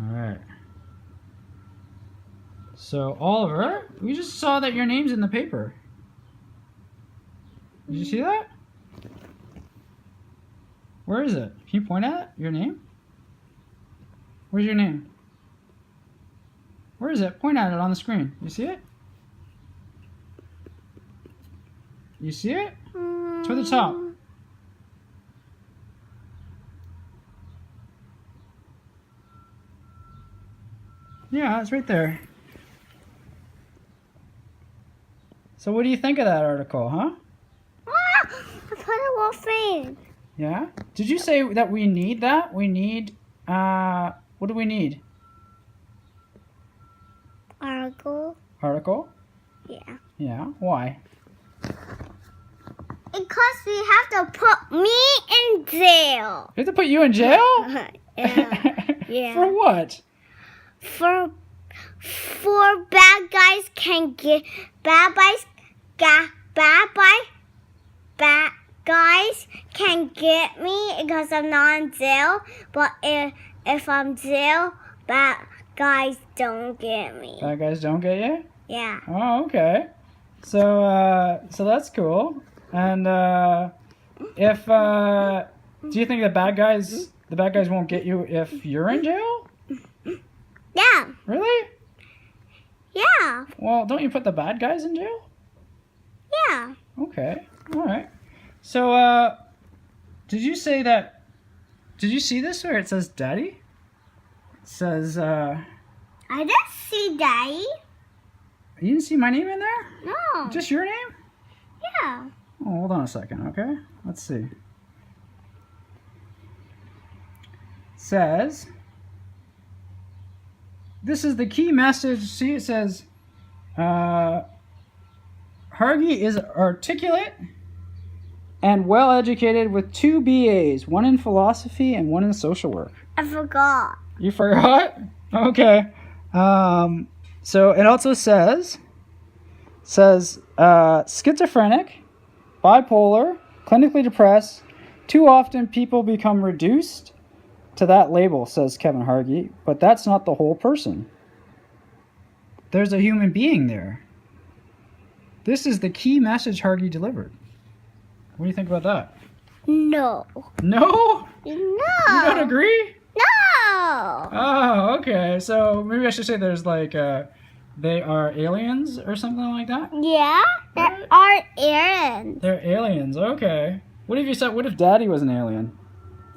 All right. So, Oliver, we just saw that your name's in the paper. Did you see that? Where is it? Can you point at it? Your name? Where's your name? Where is it? Point at it on the screen. You see it? You see it? To the top. Yeah, it's right there. So what do you think of that article, huh? I put a little thing. Yeah? Did you say that we need that? We need, what do we need? Article. Article? Yeah. Yeah, why? Because we have to put me in jail. We have to put you in jail? Yeah. For what? For bad guys can get bad guys can get me because I'm not in jail. But if I'm jail, bad guys don't get me. Bad guys don't get you? Yeah. Oh, okay. So that's cool. And if do you think the bad guys won't get you if you're in jail? Yeah. Really? Yeah. Well, don't you put the bad guys in jail? Yeah. Okay. All right. So did you say that? Did you see this where it says Daddy? It says I didn't see Daddy. you didn't see my name in there? No. Just your name? Yeah. Oh, hold on a second, okay? Let's see. It says, this is the key message. See, it says, Hargy is articulate and well-educated with 2 BAs, one in philosophy and one in social work. I forgot. You forgot? Okay. So it also says schizophrenic, bipolar, clinically depressed. Too often people become reduced to that label, says Kevin Hargy, but that's not the whole person. There's a human being there. This is the key message Hargy delivered. What do you think about that? No. No? No. You don't agree? No. Oh, okay. So maybe I should say there's like, they are aliens or something like that? Yeah. There are aliens. They're aliens, okay. What if you said, what if Daddy was an alien?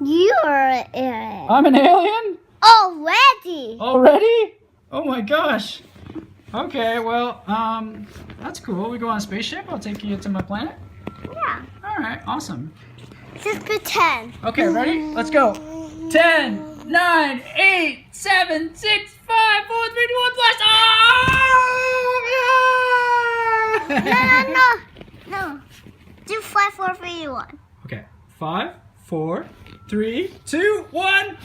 You are an alien. I'm an alien? Already. Already? Oh my gosh. Okay, well, that's cool. We go on a spaceship. I'll take you to my planet. Yeah. All right, awesome. Just pretend. Okay, ready? Let's go. 10, 9, 8, 7, 6, 5, 4, 3, 2, 1, blast! Oh! No. Do 5, 4, 3, 1. Okay, 5, 4, 3, 2, 1.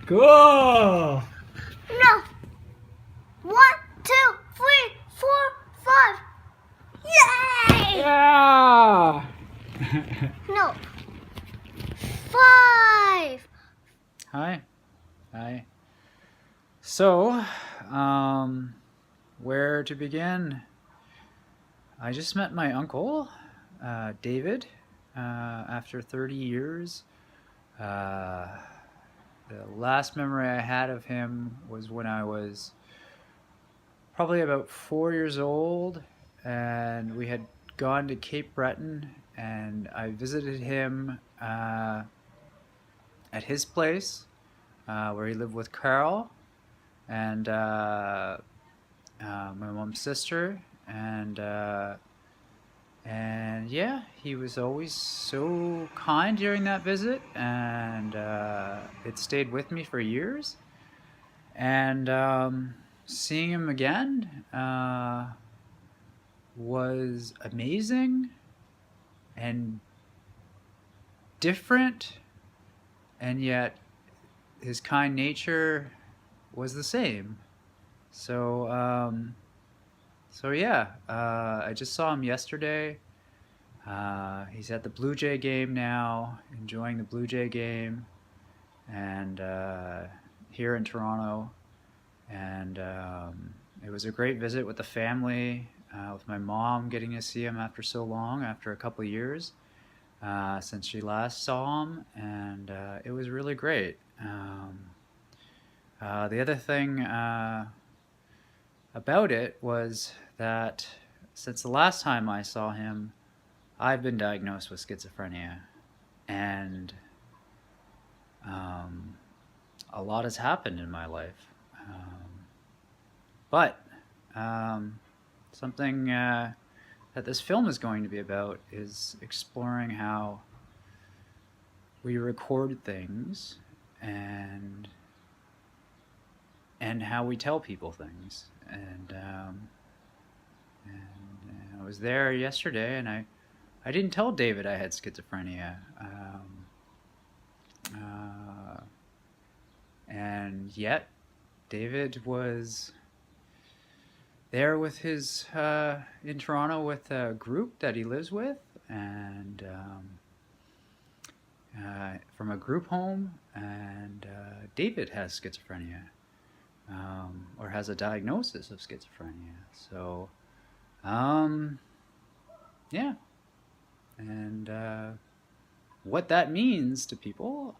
Cool. No. 1, 2, 3, 4, 5. Yay! Yeah. No. 5. Hi. So, where to begin? I just met my uncle, David, after 30 years. The last memory I had of him was when I was probably about 4 years old, and we had gone to Cape Breton, and I visited him at his place, where he lived with Carol and my mom's sister, and yeah, he was always so kind during that visit, and it stayed with me for years. And seeing him again was amazing and different, and yet his kind nature was the same. So yeah, I just saw him yesterday. He's at the Blue Jay game now, enjoying the Blue Jay game, and here in Toronto, and it was a great visit with the family, with my mom getting to see him after so long, after a couple of years since she last saw him, and it was really great. The other thing about it was that since the last time I saw him, I've been diagnosed with schizophrenia, and a lot has happened in my life. But something that this film is going to be about is exploring how we record things and how we tell people things. And I was there yesterday, and I didn't tell David I had schizophrenia. And yet, David was there with his in Toronto with a group that he lives with, and from a group home. And David has schizophrenia, or has a diagnosis of schizophrenia. So, yeah, and what that means to people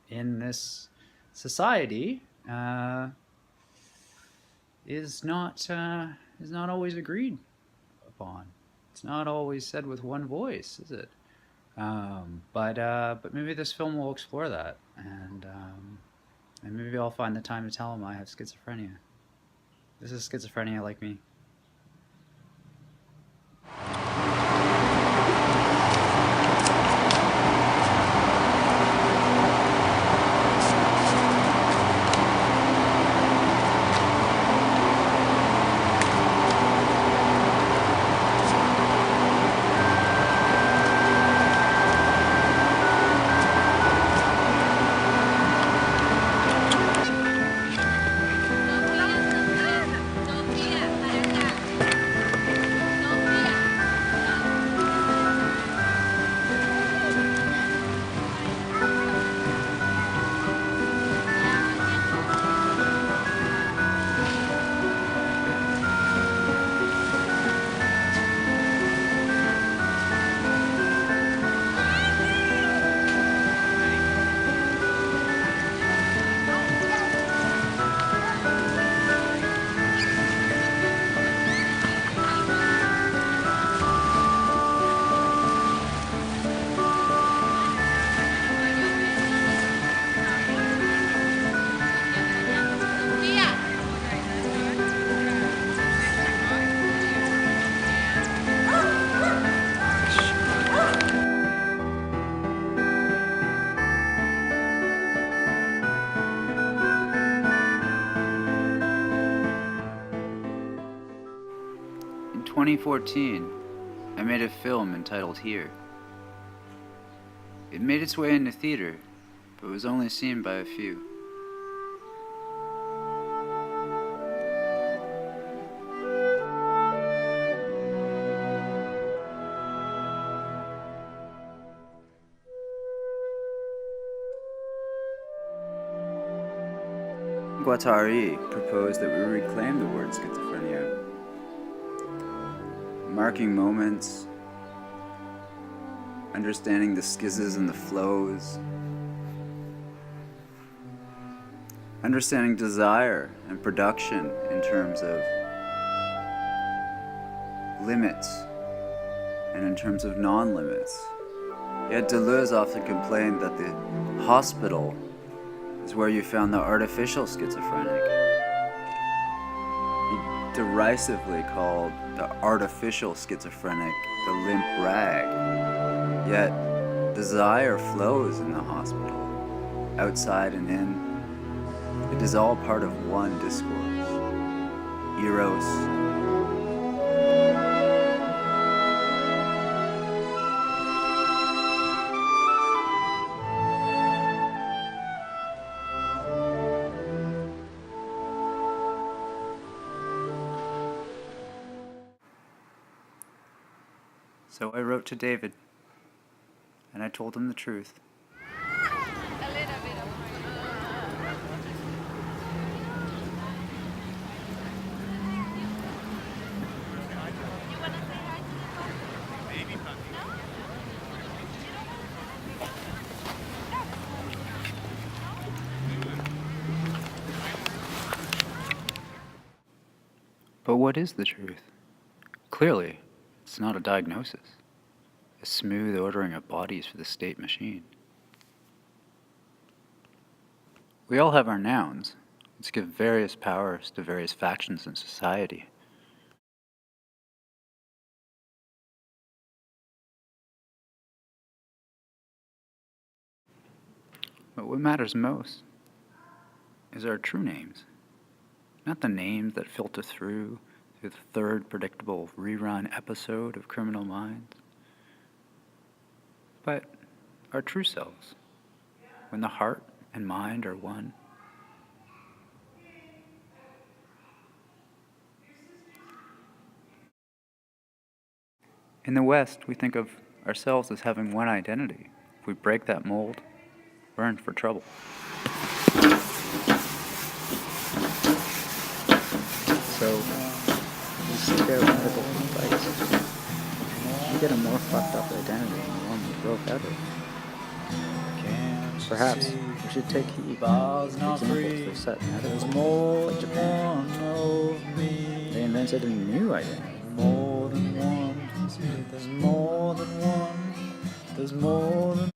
in this society is not always agreed upon. It's not always said with one voice, is it? But maybe this film will explore that, and maybe I'll find the time to tell him I have schizophrenia. This is schizophrenia like me. In 2014, I made a film entitled Here. It made its way into theater, but was only seen by a few. Guattari proposed that we reclaim the word schizophrenia, marking moments, understanding the schizzes and the flows, understanding desire and production in terms of limits and in terms of non-limits. Yet Deleuze often complained that the hospital is where you found the artificial schizophrenic. He derisively called the artificial schizophrenic the limp rag. Yet desire flows in the hospital, outside and in. It is all part of one discourse. Eros. So I wrote to David, and I told him the truth. A little bit But what is the truth? Clearly, it's not a diagnosis, a smooth ordering of bodies for the state machine. We all have our nouns, which give various powers to various factions in society. But what matters most is our true names, not the names that filter through the third predictable rerun episode of Criminal Minds, but our true selves, when the heart and mind are one. In the West, we think of ourselves as having one identity. If we break that mold, we're in for trouble. So, we seek out medical advice. We get a more fucked up identity than the one we broke out of. Perhaps we should take heed to examples that set medical, like Japan. They invented a new identity. More than one, there's more than one, there's more than